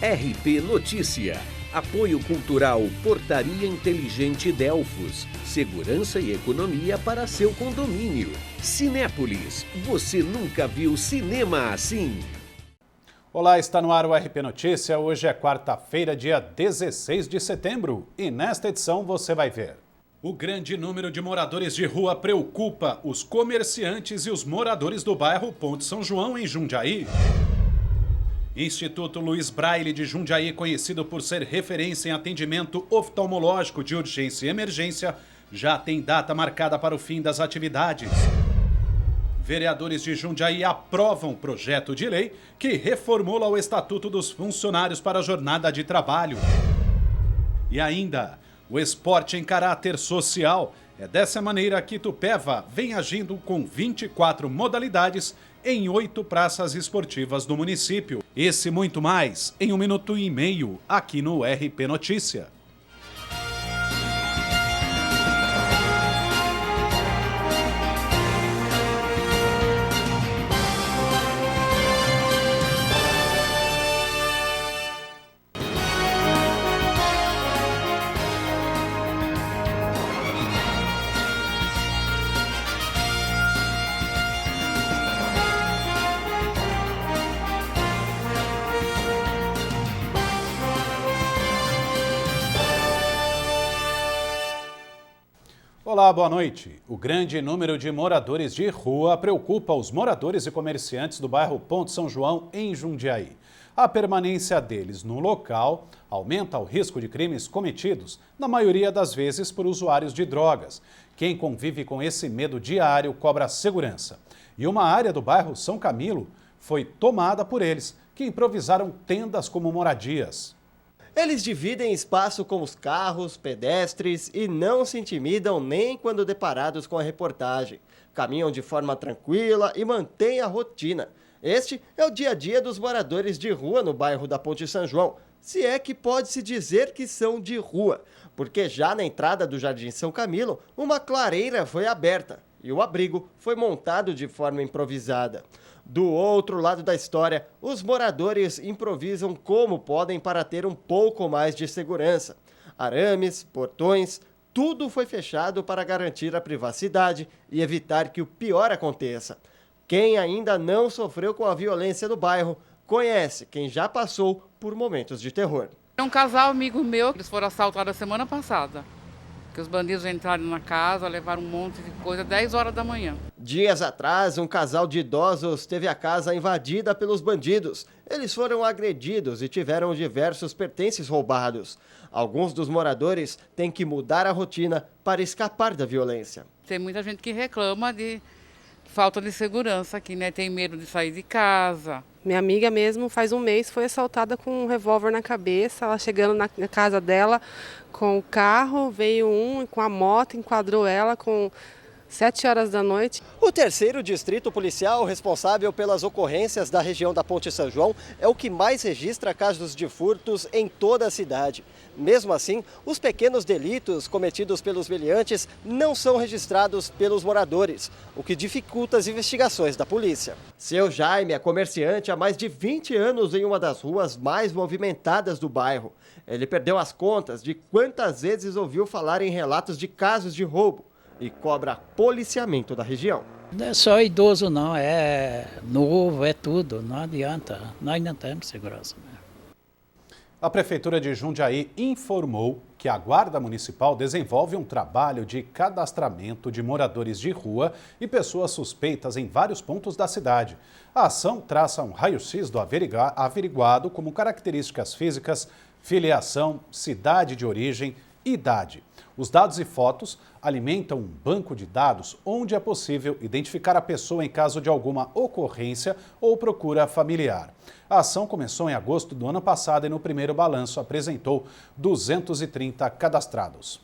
RP Notícia. Apoio Cultural Portaria Inteligente Delfos. Segurança e economia para seu condomínio. Cinépolis. Você nunca viu cinema assim. Olá, está no ar o RP Notícia. Hoje é quarta-feira, dia 16 de setembro. E nesta edição você vai ver: o grande número de moradores de rua preocupa os comerciantes e os moradores do bairro Ponte São João, em Jundiaí. Instituto Luiz Braille de Jundiaí, conhecido por ser referência em atendimento oftalmológico de urgência e emergência, já tem data marcada para o fim das atividades. Vereadores de Jundiaí aprovam projeto de lei que reformula o Estatuto dos Funcionários para a jornada de trabalho. E ainda, o esporte em caráter social. É dessa maneira que Itupeva vem agindo com 24 modalidades em 8 praças esportivas do município. Esse e muito mais em 1 minuto e meio aqui no RP Notícia. Olá, boa noite. O grande número de moradores de rua preocupa os moradores e comerciantes do bairro Ponte São João, em Jundiaí. A permanência deles no local aumenta o risco de crimes cometidos, na maioria das vezes por usuários de drogas. Quem convive com esse medo diário cobra segurança. E uma área do bairro São Camilo foi tomada por eles, que improvisaram tendas como moradias. Eles dividem espaço com os carros, pedestres e não se intimidam nem quando deparados com a reportagem. Caminham de forma tranquila e mantêm a rotina. Este é o dia a dia dos moradores de rua no bairro da Ponte São João, se é que pode-se dizer que são de rua, porque já na entrada do Jardim São Camilo, uma clareira foi aberta e o abrigo foi montado de forma improvisada. Do outro lado da história, os moradores improvisam como podem para ter um pouco mais de segurança. Arames, portões, tudo foi fechado para garantir a privacidade e evitar que o pior aconteça. Quem ainda não sofreu com a violência no bairro, conhece quem já passou por momentos de terror. É um casal amigo meu, eles foram assaltados a semana passada. Que os bandidos entraram na casa, levaram um monte de coisa, 10 horas da manhã. Dias atrás, um casal de idosos teve a casa invadida pelos bandidos. Eles foram agredidos e tiveram diversos pertences roubados. Alguns dos moradores têm que mudar a rotina para escapar da violência. Tem muita gente que reclama de falta de segurança aqui, né? Tem medo de sair de casa. Minha amiga mesmo, faz um mês, foi assaltada com um revólver na cabeça. Ela chegando na casa dela com o carro, veio um com a moto, enquadrou ela com 7 horas da noite. O terceiro distrito policial responsável pelas ocorrências da região da Ponte São João é o que mais registra casos de furtos em toda a cidade. Mesmo assim, os pequenos delitos cometidos pelos meliantes não são registrados pelos moradores, o que dificulta as investigações da polícia. Seu Jaime é comerciante há mais de 20 anos em uma das ruas mais movimentadas do bairro. Ele perdeu as contas de quantas vezes ouviu falar em relatos de casos de roubo e cobra policiamento da região. Não é só idoso não, é novo, é tudo, não adianta, nós não temos segurança. A Prefeitura de Jundiaí informou que a Guarda Municipal desenvolve um trabalho de cadastramento de moradores de rua e pessoas suspeitas em vários pontos da cidade. A ação traça um raio-x do averiguado como características físicas, filiação, cidade de origem e idade. Os dados e fotos alimentam um banco de dados onde é possível identificar a pessoa em caso de alguma ocorrência ou procura familiar. A ação começou em agosto do ano passado e no primeiro balanço apresentou 230 cadastrados.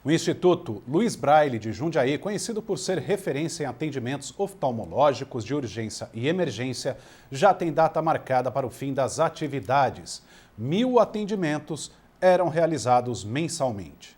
O Instituto Luiz Braille de Jundiaí, conhecido por ser referência em atendimentos oftalmológicos de urgência e emergência, já tem data marcada para o fim das atividades. 1.000 atendimentos eram realizados mensalmente.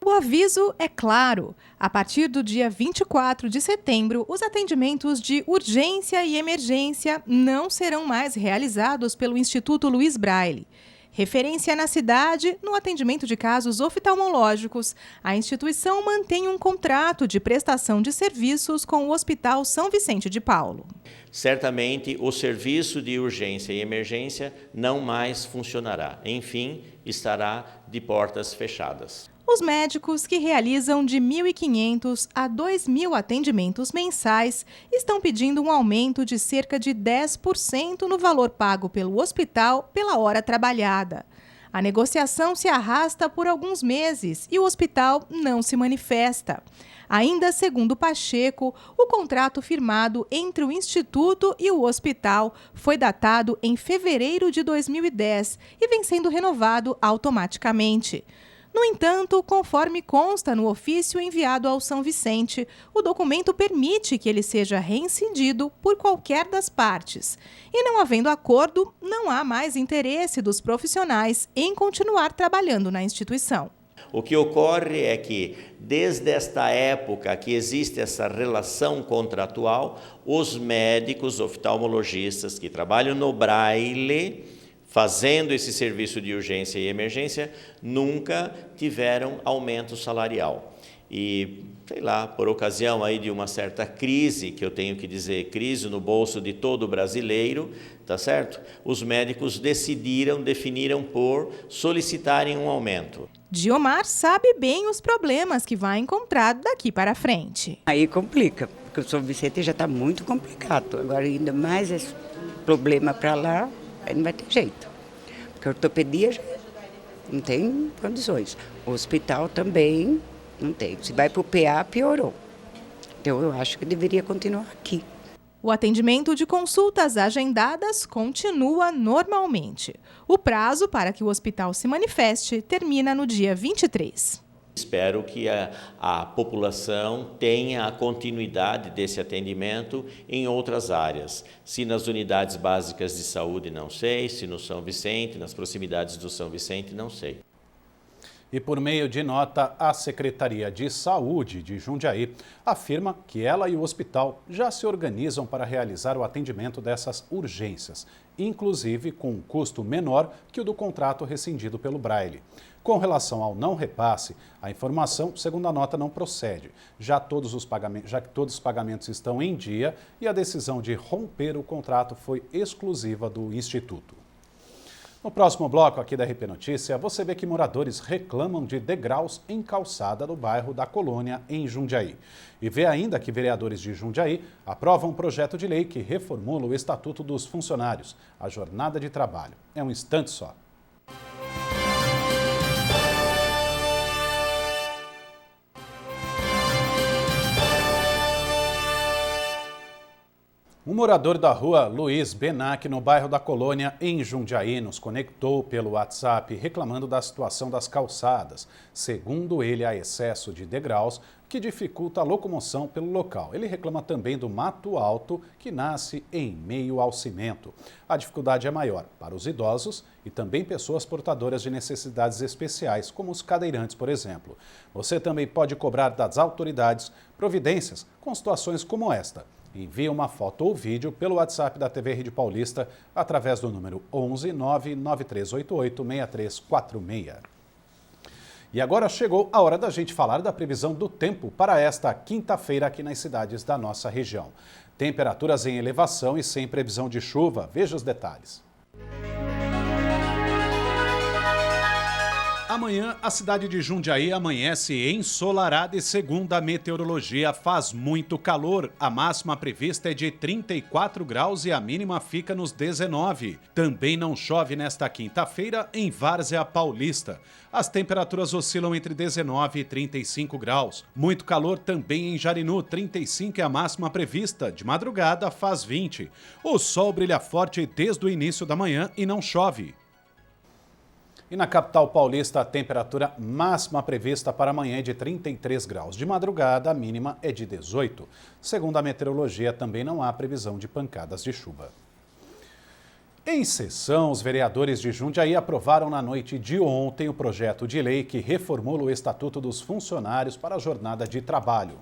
O aviso é claro. A partir do dia 24 de setembro, os atendimentos de urgência e emergência não serão mais realizados pelo Instituto Luiz Braille. Referência na cidade, no atendimento de casos oftalmológicos, a instituição mantém um contrato de prestação de serviços com o Hospital São Vicente de Paulo. Certamente, o serviço de urgência e emergência não mais funcionará. Enfim, estará de portas fechadas. Os médicos, que realizam de 1.500 a 2.000 atendimentos mensais, estão pedindo um aumento de cerca de 10% no valor pago pelo hospital pela hora trabalhada. A negociação se arrasta por alguns meses e o hospital não se manifesta. Ainda segundo Pacheco, o contrato firmado entre o Instituto e o hospital foi datado em fevereiro de 2010 e vem sendo renovado automaticamente. No entanto, conforme consta no ofício enviado ao São Vicente, o documento permite que ele seja reincindido por qualquer das partes. E não havendo acordo, não há mais interesse dos profissionais em continuar trabalhando na instituição. O que ocorre é que, desde esta época que existe essa relação contratual, os médicos oftalmologistas que trabalham no Braille, fazendo esse serviço de urgência e emergência, nunca tiveram aumento salarial. E, sei lá, por ocasião aí de uma certa crise, que eu tenho que dizer, crise no bolso de todo brasileiro, tá certo? Os médicos definiram por solicitarem um aumento. Diomar sabe bem os problemas que vai encontrar daqui para frente. Aí complica, porque o São Vicente já está muito complicado. Agora, ainda mais esse problema para lá, aí não vai ter jeito, porque a ortopedia já não tem condições. O hospital também não tem. Se vai para o PA, piorou. Então, eu acho que deveria continuar aqui. O atendimento de consultas agendadas continua normalmente. O prazo para que o hospital se manifeste termina no dia 23. Espero que a população tenha a continuidade desse atendimento em outras áreas. Se nas unidades básicas de saúde, não sei. Se no São Vicente, nas proximidades do São Vicente, não sei. E por meio de nota, a Secretaria de Saúde de Jundiaí afirma que ela e o hospital já se organizam para realizar o atendimento dessas urgências, inclusive com um custo menor que o do contrato rescindido pelo Braille. Com relação ao não repasse, a informação, segundo a nota, não procede, já que todos os pagamentos estão em dia e a decisão de romper o contrato foi exclusiva do Instituto. No próximo bloco aqui da RP Notícia, você vê que moradores reclamam de degraus em calçada no bairro da Colônia, em Jundiaí. E vê ainda que vereadores de Jundiaí aprovam um projeto de lei que reformula o Estatuto dos Funcionários, a jornada de trabalho. É um instante só. Um morador da rua Luiz Benac, no bairro da Colônia, em Jundiaí, nos conectou pelo WhatsApp reclamando da situação das calçadas. Segundo ele, há excesso de degraus que dificulta a locomoção pelo local. Ele reclama também do mato alto que nasce em meio ao cimento. A dificuldade é maior para os idosos e também pessoas portadoras de necessidades especiais, como os cadeirantes, por exemplo. Você também pode cobrar das autoridades providências com situações como esta. Envie uma foto ou vídeo pelo WhatsApp da TV Rede Paulista através do número 11 99388 6346. E agora chegou a hora da gente falar da previsão do tempo para esta quinta-feira aqui nas cidades da nossa região. Temperaturas em elevação e sem previsão de chuva. Veja os detalhes. Amanhã, a cidade de Jundiaí amanhece ensolarada e, segundo a meteorologia, faz muito calor. A máxima prevista é de 34 graus e a mínima fica nos 19. Também não chove nesta quinta-feira em Várzea Paulista. As temperaturas oscilam entre 19 e 35 graus. Muito calor também em Jarinu, 35 é a máxima prevista. De madrugada faz 20. O sol brilha forte desde o início da manhã e não chove. E na capital paulista, a temperatura máxima prevista para amanhã é de 33 graus. De madrugada, a mínima é de 18. Segundo a meteorologia, também não há previsão de pancadas de chuva. Em sessão, os vereadores de Jundiaí aprovaram na noite de ontem o projeto de lei que reformula o Estatuto dos Funcionários para a jornada de trabalho.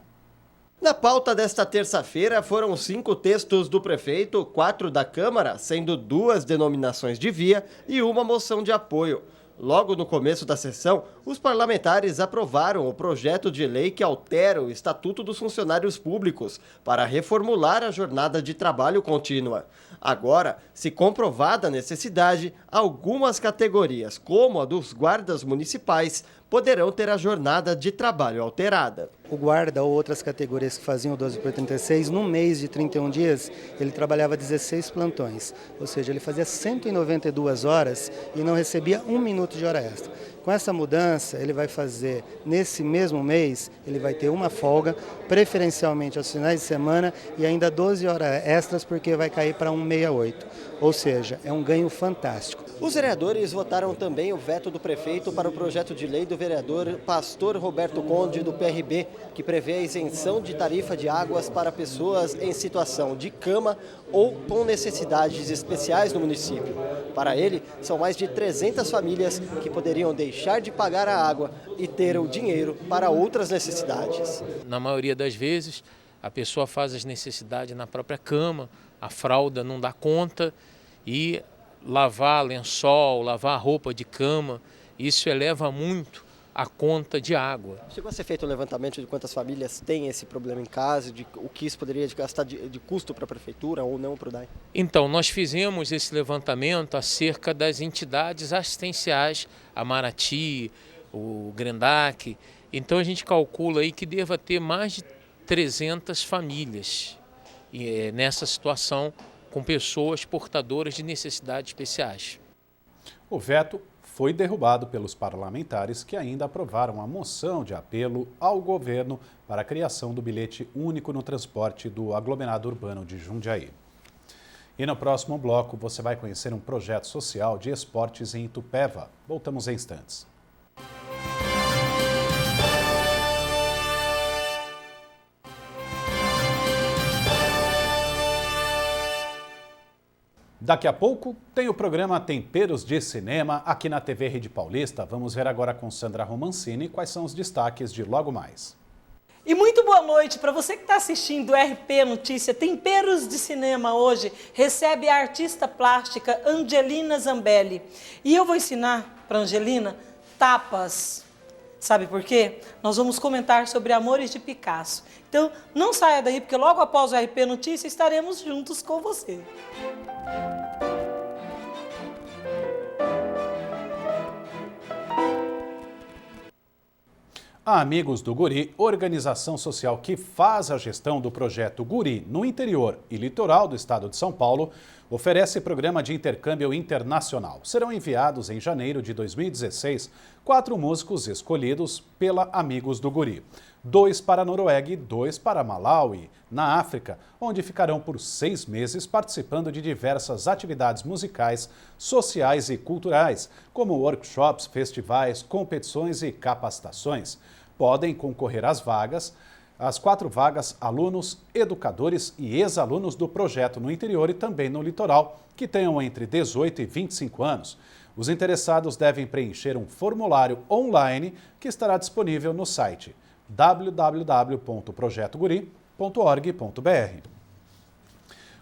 Na pauta desta terça-feira foram 5 textos do prefeito, 4 da Câmara, sendo 2 denominações de via e uma moção de apoio. Logo no começo da sessão, os parlamentares aprovaram o projeto de lei que altera o Estatuto dos Funcionários Públicos para reformular a jornada de trabalho contínua. Agora, se comprovada a necessidade, algumas categorias, como a dos guardas municipais, poderão ter a jornada de trabalho alterada. O guarda ou outras categorias que faziam o 12 por 36, num mês de 31 dias, ele trabalhava 16 plantões. Ou seja, ele fazia 192 horas e não recebia 1 minuto de hora extra. Com essa mudança, ele vai fazer, nesse mesmo mês, ele vai ter uma folga, preferencialmente aos finais de semana, e ainda 12 horas extras, porque vai cair para 168. Ou seja, é um ganho fantástico. Os vereadores votaram também o veto do prefeito para o projeto de lei do vereador Pastor Roberto Conde, do PRB, que prevê a isenção de tarifa de águas para pessoas em situação de cama ou com necessidades especiais no município. Para ele, são mais de 300 famílias que poderiam deixar de pagar a água e ter o dinheiro para outras necessidades. Na maioria das vezes, a pessoa faz as necessidades na própria cama, a fralda não dá conta e lavar lençol, lavar roupa de cama, isso eleva muito a conta de água. Chegou a ser feito um levantamento de quantas famílias têm esse problema em casa, de o que isso poderia gastar de custo para a prefeitura ou não para o DAI? Então, nós fizemos esse levantamento acerca das entidades assistenciais, a Marati, o Grendac. Então, a gente calcula aí que deva ter mais de 300 famílias nessa situação com pessoas portadoras de necessidades especiais. O veto foi derrubado pelos parlamentares que ainda aprovaram a moção de apelo ao governo para a criação do bilhete único no transporte do aglomerado urbano de Jundiaí. E no próximo bloco você vai conhecer um projeto social de esportes em Itupeva. Voltamos em instantes. Daqui a pouco tem o programa Temperos de Cinema aqui na TV Rede Paulista. Vamos ver agora com Sandra Romancini quais são os destaques de logo mais. E muito boa noite para você que está assistindo o RP Notícia Temperos de Cinema hoje. Recebe a artista plástica Angelina Zambelli. E eu vou ensinar para Angelina tapas. Sabe por quê? Nós vamos comentar sobre Amores de Picasso. Então, não saia daí, porque logo após o RP Notícia estaremos juntos com você. A Amigos do Guri, organização social que faz a gestão do projeto Guri no interior e litoral do estado de São Paulo, oferece programa de intercâmbio internacional. Serão enviados em janeiro de 2016 4 músicos escolhidos pela Amigos do Guri. 2 para a Noruega e 2 para Malawi, na África, onde ficarão por 6 meses participando de diversas atividades musicais, sociais e culturais, como workshops, festivais, competições e capacitações. Podem concorrer às vagas, as 4 vagas, alunos, educadores e ex-alunos do projeto no interior e também no litoral, que tenham entre 18 e 25 anos. Os interessados devem preencher um formulário online que estará disponível no site www.projetoguri.org.br.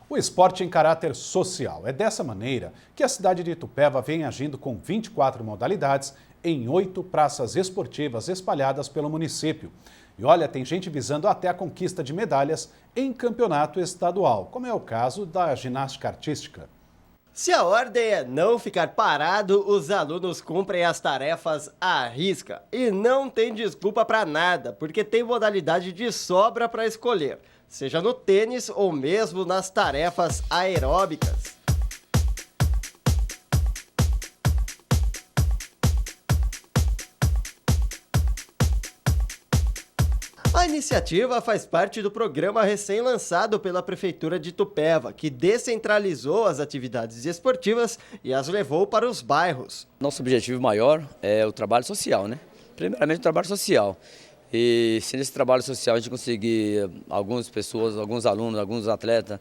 O esporte em caráter social. É dessa maneira que a cidade de Itupeva vem agindo com 24 modalidades em 8 praças esportivas espalhadas pelo município. E olha, tem gente visando até a conquista de medalhas em campeonato estadual, como é o caso da ginástica artística. Se a ordem é não ficar parado, os alunos cumprem as tarefas à risca. E não tem desculpa para nada, porque tem modalidade de sobra para escolher, seja no tênis ou mesmo nas tarefas aeróbicas. A iniciativa faz parte do programa recém-lançado pela Prefeitura de Itupeva, que descentralizou as atividades esportivas e as levou para os bairros. Nosso objetivo maior é o trabalho social, né? Primeiramente o trabalho social. E se nesse trabalho social a gente conseguir algumas pessoas, alguns alunos, alguns atletas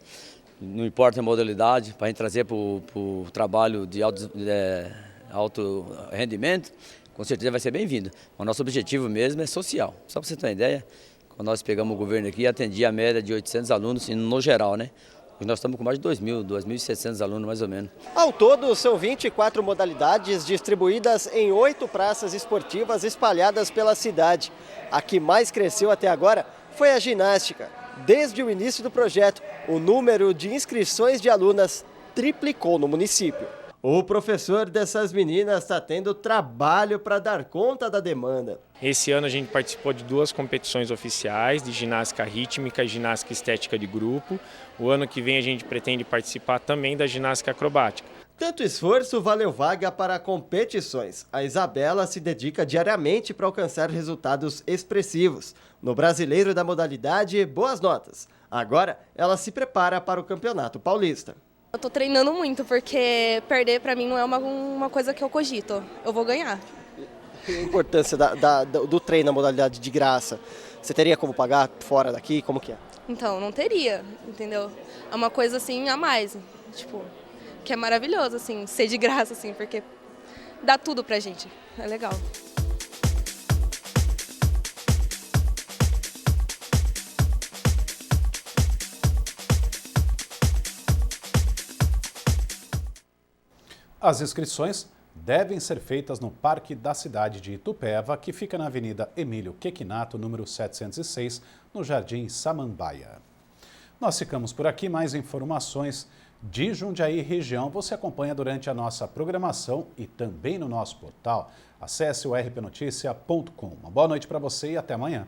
não importa a modalidade, para a gente trazer para o trabalho de alto rendimento, com certeza vai ser bem-vindo. O nosso objetivo mesmo é social. Só para você ter uma ideia, quando nós pegamos o governo aqui, atendia a média de 800 alunos no geral, né? Hoje nós estamos com mais de 2.700 alunos mais ou menos. Ao todo, são 24 modalidades distribuídas em 8 praças esportivas espalhadas pela cidade. A que mais cresceu até agora foi a ginástica. Desde o início do projeto, o número de inscrições de alunas triplicou no município. O professor dessas meninas está tendo trabalho para dar conta da demanda. Esse ano a gente participou de 2 competições oficiais de ginástica rítmica e ginástica estética de grupo. O ano que vem a gente pretende participar também da ginástica acrobática. Tanto esforço valeu vaga para competições. A Isabela se dedica diariamente para alcançar resultados expressivos. No Brasileiro da modalidade, boas notas. Agora, ela se prepara para o Campeonato Paulista. Eu tô treinando muito, porque perder pra mim não é uma coisa que eu cogito. Eu vou ganhar. A importância do treino na modalidade de graça. Você teria como pagar fora daqui? Como que é? Então, não teria, entendeu? É uma coisa assim a mais, tipo, que é maravilhoso, assim, ser de graça, assim, porque dá tudo pra gente. É legal. As inscrições devem ser feitas no Parque da Cidade de Itupeva, que fica na Avenida Emílio Quequinato, número 706, no Jardim Samambaia. Nós ficamos por aqui. Mais informações de Jundiaí e região você acompanha durante a nossa programação e também no nosso portal. Acesse o rpnoticia.com. Uma boa noite para você e até amanhã.